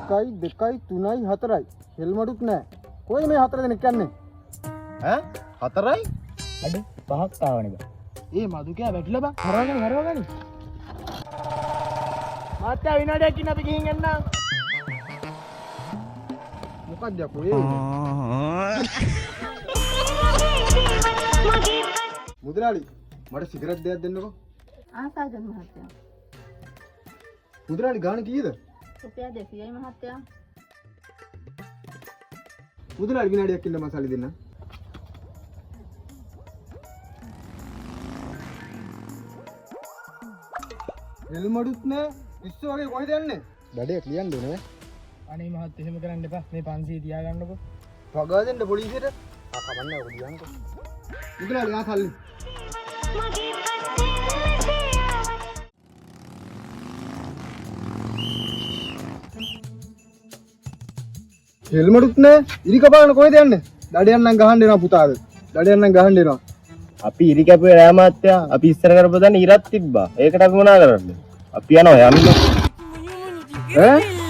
1 2 3 4යි. හෙල්මඩුත් නැහැ. කොයි මේ 4 දෙනෙක් යන්නේ? ඈ 4යි? අඩ 5ක් ආවනේ බං. ඒ මදුකයා වැටිලා බං. හරවගනි. මාත්‍යා විනාඩියක් ඉන්න අපි ගිහින් එන්නම්. මොකක්ද යකෝ ඒ? මුදලාලි මට සිගරට් දෙකක් දෙන්නකෝ. ආසාජන් මහත්තයා. මුදලාලි ගාණ කීයද? රුපියල් 200යි මහත්තයා. මුදලාලි විනාඩියක් ඉන්න මසාලි දෙන්න. හෙල්මඩුත් නෑ. ඉස්සු වගේ කොහෙද යන්නේ? බඩේ ලියන්න ඕනේ. අනේ මහත් එහෙම කරන්න එපා. මේ 500 තියාගන්නකෝ. පගා දෙන්න පොලිසියට. කමන්නේ ඔක ලියන්නකෝ. මුදලාලි ආසල්ලි. හෙල්මඩුත් නෑ. ඉරි කපාගෙන කොහෙද යන්නේ? දඩයන් නම් ගහන්න එනවා පුතාද. දඩයන් නම් ගහන්න එනවා. අපි ඉරි කැපුවේ නෑ මාත්‍යා. අපි ඉස්සර කරපු දන්නේ ඉරක් තිබ්බා. ඒකට අපි මොනා කරන්නේ? අපි යනවා යන්න. ඈ